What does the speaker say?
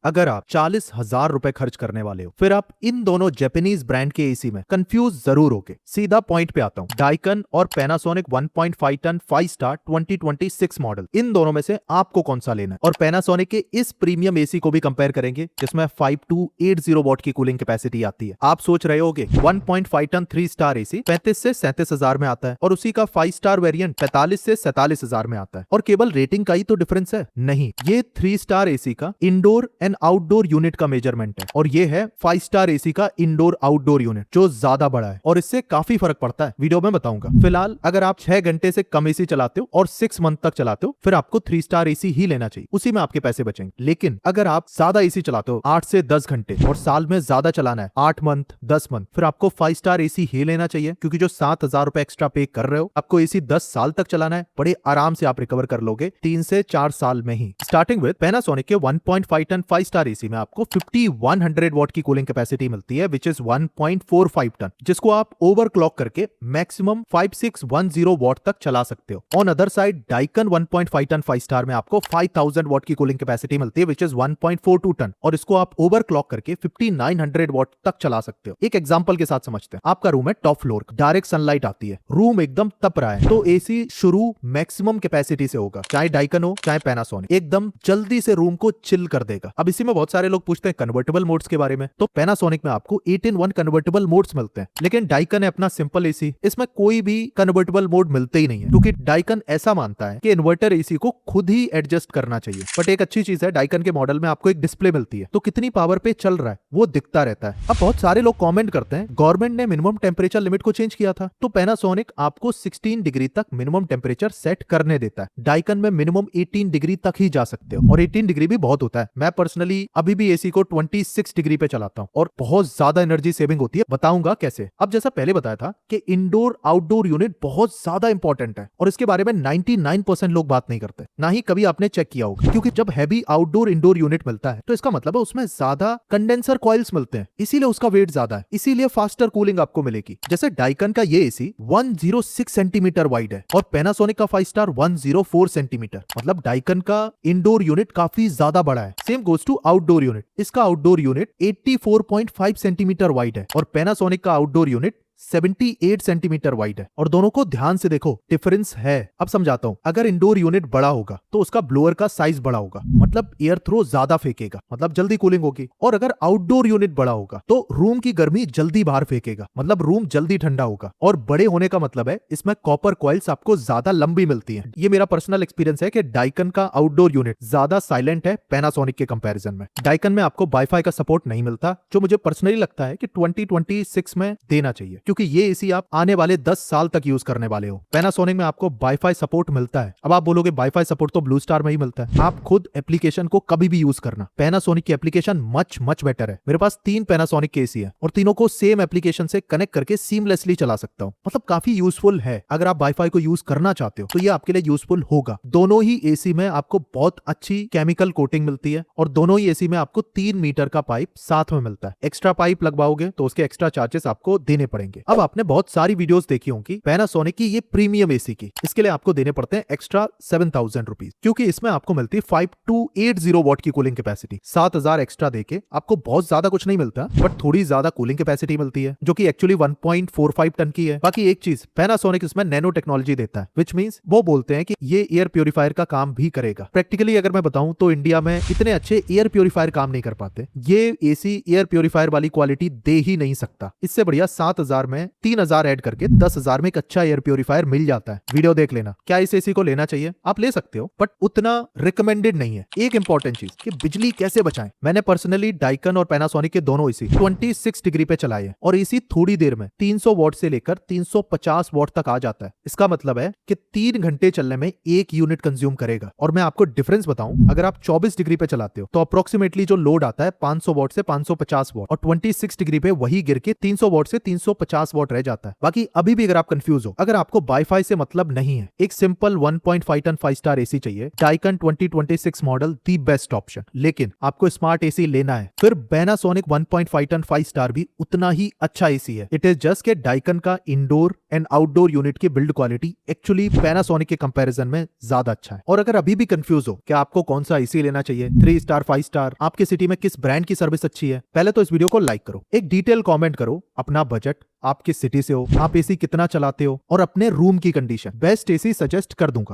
अगर आप 40,000 रुपए खर्च करने वाले हो, फिर आप इन दोनों जापानीज ब्रांड के एसी में कंफ्यूज जरूर होगे। सीधा पॉइंट पे आता हूँ। डाइकन और पैनासोनिक 1.5 टन 5 स्टार 2026 मॉडल, इन दोनों में से आपको कौन सा लेना है? और पैनासोनिक के इस प्रीमियम एसी को भी कंपेयर करेंगे जिसमें 5280 वॉट की कूलिंग कैपेसिटी आती है। आप सोच रहे होगे 1.5 टन 3 स्टार एसी 35 से 37,000 में आता है और उसी का 5 स्टार वेरिएंट 45 से 47,000 में आता है और केवल रेटिंग का ही तो डिफरेंस है। नहीं, ये 3 स्टार एसी का इंडोर एंड आउटडोर यूनिट का मेजरमेंट है और ये है 5 स्टार एसी का इंडोर आउटडोर यूनिट जो ज्यादा बड़ा है और इससे काफी फर्क पड़ता है। वीडियो में बताऊंगा। फिलहाल अगर आप 6 घंटे से कम एसी चलाते हो और 6 मंथ तक चलाते हो, फिर आपको 3 स्टार एसी ही लेना चाहिए, उसी में आपके पैसे बचेंगे। लेकिन अगर आप ज्यादा एसी चलाते हो 8 से 10 घंटे और साल में ज्यादा चलाना है 8 मंथ 10 मंथ, फिर आपको 5 स्टार एसी ही लेना चाहिए, क्योंकि जो 7,000 रुपए एक्स्ट्रा पे कर रहे हो, आपको एसी 10 साल तक चलाना है। बड़े आराम से आप रिकवर कर लोगे 3 से 4 साल में ही। स्टार्टिंग विद पैनासोनिक के 1.5 टन 5 स्टार एसी में आपको 5100 वॉट की कूलिंग कैपेसिटी मिलती है, विच इज 1.45 टन, जिसको आप ओवरक्लॉक करके मैक्सिमम 5610 वॉट तक चला सकते हो। On other side Daikin 1.5 ton 5 star में आपको 5000 वॉट की कूलिंग कैपेसिटी मिलती है, विच इज 1.42 टन, और इसको आप ओवरक्लॉक करके 5900 वॉट तक चला सकते हो। एक एग्जांपल के साथ समझते हैं। आपका रूम है टॉप फ्लोर, डायरेक्ट सनलाइट आती है, रूम एकदम तप रहा है, तो एसी शुरू मैक्सिमम कैपेसिटी से होगा, चाहे डाइकन हो चाहे पैनासोनिक, एकदम जल्दी से रूम को चिल कर देगा। अब इसी में बहुत सारे लोग पूछते हैं कन्वर्टेबल मोड्स के बारे में, तो पैनासोनिक में आपको 8-in-1 कन्वर्टेबल मोड्स मिलते हैं, लेकिन डाइकन है अपना सिंपल एसी, इसमें कोई भी कन्वर्टेबल मोड मिलते ही नहीं है, क्योंकि डाइकन ऐसा मानता है कि इन्वर्टर एसी को खुद ही एडजस्ट करना चाहिए। बट एक अच्छी चीज है, डाइकन के मॉडल में आपको एक डिस्प्ले मिलती है, तो कितनी पावर पे चल रहा है वो दिखता रहता है। अब बहुत सारे लोग कमेंट करते हैं गवर्नमेंट ने मिनिमम टेम्परेचर लिमिट को चेंज किया था, तो पैनासोनिक आपको 16 डिग्री तक मिनिमम टेम्परेचर सेट करने देता है। डाइकन में मिनिमम 18 डिग्री तक ही जा सकते हो, और 18 डिग्री भी बहुत होता है। मैं पर्सनली अभी भी एसी को 26 डिग्री पे चलाता हूँ और बहुत ज्यादा एनर्जी सेविंग होती है। बताऊंगा कैसे। अब जैसा पहले बताया था कि इंडोर आउटडोर यूनिट बहुत ज्यादा इंपॉर्टेंट है, और इसके बारे में 99% लोग बात नहीं करते, ना ही कभी आपने चेक किया होगा, क्योंकि जब हैवी आउटडोर इंडोर यूनिट मिलता है तो इसका मतलब है उसमें ज्यादा कंडेंसर कॉइल्स मिलते हैं, इसीलिए उसका वेट ज्यादा है, इसीलिए फास्टर कूलिंग आपको मिलेगी। जैसे डाइकन का ये एसी 106 सेंटीमीटर वाइड है और पैनासोनिक का 5 स्टार 104 सेंटीमीटर, मतलब डाइकन का इंडोर यूनिट काफी ज्यादा बड़ा है। Same goes to outdoor unit, इसका आउटडोर यूनिट 84.5 सेंटीमीटर वाइड है और पैनासोनिक का आउटडोर यूनिट 78 सेंटीमीटर वाइड है, और दोनों को ध्यान से देखो, डिफरेंस है। अब समझाता हूं। अगर इंडोर यूनिट बड़ा होगा तो उसका ब्लोअर का साइज बड़ा होगा, मतलब एयर थ्रो ज्यादा फेंकेगा, मतलब जल्दी कूलिंग होगी। और अगर आउटडोर यूनिट बड़ा होगा तो रूम की गर्मी जल्दी बाहर फेंकेगा, मतलब रूम जल्दी ठंडा होगा। और बड़े होने का मतलब है इसमें कॉपर कॉइल्स आपको ज्यादा लंबी मिलती है। ये मेरा पर्सनल एक्सपीरियंस है कि डाइकन का आउटडोर यूनिट ज्यादा साइलेंट है पैनासोनिक के कंपैरिजन में। डाइकन में आपको वाईफाई का सपोर्ट नहीं मिलता, जो मुझे पर्सनली लगता है कि 2026 में देना चाहिए, क्योंकि ये एसी आप आने वाले 10 साल तक यूज करने वाले हो। पैनासोनिक में आपको वाईफाई सपोर्ट मिलता है। अब आप बोलोगे वाईफाई सपोर्ट तो ब्लू स्टार में ही मिलता है। आप खुद एप्लीकेशन को कभी भी यूज करना, पैनासोनिक की एप्लीकेशन मच बेटर है। मेरे पास 3 पैनासोनिक के एसी है और तीनों को सेम एप्लीकेशन से कनेक्ट करके सीमलेसली चला सकता हूं, मतलब काफी यूजफुल है। अगर आप वाईफाई को यूज करना चाहते हो तो ये आपके लिए यूजफुल होगा। दोनों ही एसी में आपको बहुत अच्छी केमिकल कोटिंग मिलती है और दोनों ही एसी में आपको 3 मीटर का पाइप साथ में मिलता है। एक्स्ट्रा पाइप लगवाओगे तो उसके एक्स्ट्रा चार्जेस आपको देने पड़ेंगे। अब आपने बहुत सारी वीडियोस देखी होंगी पैनासोनिक की ये प्रीमियम एसी की, इसके लिए आपको देने पड़ते हैं एक्स्ट्रा 7000 रुपीज, क्योंकि इसमें आपको मिलती है 5280 वॉट की कूलिंग कैपेसिटी। 7000 एक्स्ट्रा देके आपको बहुत ज्यादा कुछ नहीं मिलता, बट थोड़ी ज्यादा कूलिंग कैपेसिटी मिलती है, जो कि एक्चुअली 1.45 टन की है। बाकी एक चीज, पैनासोनिक इसमें नैनो टेक्नोलॉजी देता है, विच मींस वो बोलते हैं कि ये एयर प्योरीफायर का काम भी करेगा। प्रैक्टिकली अगर मैं बताऊं तो इंडिया में इतने अच्छे एयर प्योरीफायर काम नहीं कर पाते। ये एसी एयर प्योरीफायर वाली क्वालिटी दे ही नहीं सकता। इससे बढ़िया 7000 में 3000 ऐड करके 10,000 में एक अच्छा एयर प्योरीफायर मिल जाता है। वीडियो देख लेना। क्या इस एसी को लेना चाहिए? आप ले सकते हो, बट उतना रिकमेंडेड नहीं है। एक इंपॉर्टेंट चीज कि बिजली कैसे बचाएं। मैंने पर्सनली डाइकन और पैनासोनिक के दोनों एसी 26 डिग्री पे चलाए हैं और एसी थोड़ी देर में 300 वॉट से लेकर 350 वॉट तक आ जाता है। इसका मतलब है कि 3 घंटे चलने में 1 यूनिट कंज्यूम करेगा। और मैं आपको डिफरेंस बताऊं, अगर आप 24 डिग्री पे चलाते हो तो अप्रोक्सीमेटली जो लोड आता है 500 वॉट से 550 वॉट, और 26 डिग्री पे वही गिर के 300 वॉट से 350 50 वॉट रह जाता है। बाकी अभी भी अगर आप कंफ्यूज हो, अगर आपको वाईफाई से मतलब नहीं है, एक सिंपल 1.5 टन 5 स्टार एसी चाहिए, Daikin 2026 model the best option. लेकिन आपको स्मार्ट एसी लेना है, फिर पैनासोनिक 1.5 टन 5 स्टार भी उतना ही अच्छा एसी है। इट इज जस्ट के डाइकन का इंडोर एंड आउटडोर यूनिट की बिल्ड क्वालिटी एक्चुअली पैनासोनिक के कंपैरिजन में ज्यादा अच्छा है। और अगर अभी भी कंफ्यूज हो कि आपको कौन सा एसी लेना चाहिए, 3 स्टार 5 स्टार, आपकी सिटी में किस ब्रांड की सर्विस अच्छी है, पहले तो इस वीडियो को लाइक करो, एक डिटेल कमेंट करो, अपना बजट, आप किस सिटी से हो, आप एसी कितना चलाते हो और अपने रूम की कंडीशन, बेस्ट एसी सजेस्ट कर दूंगा।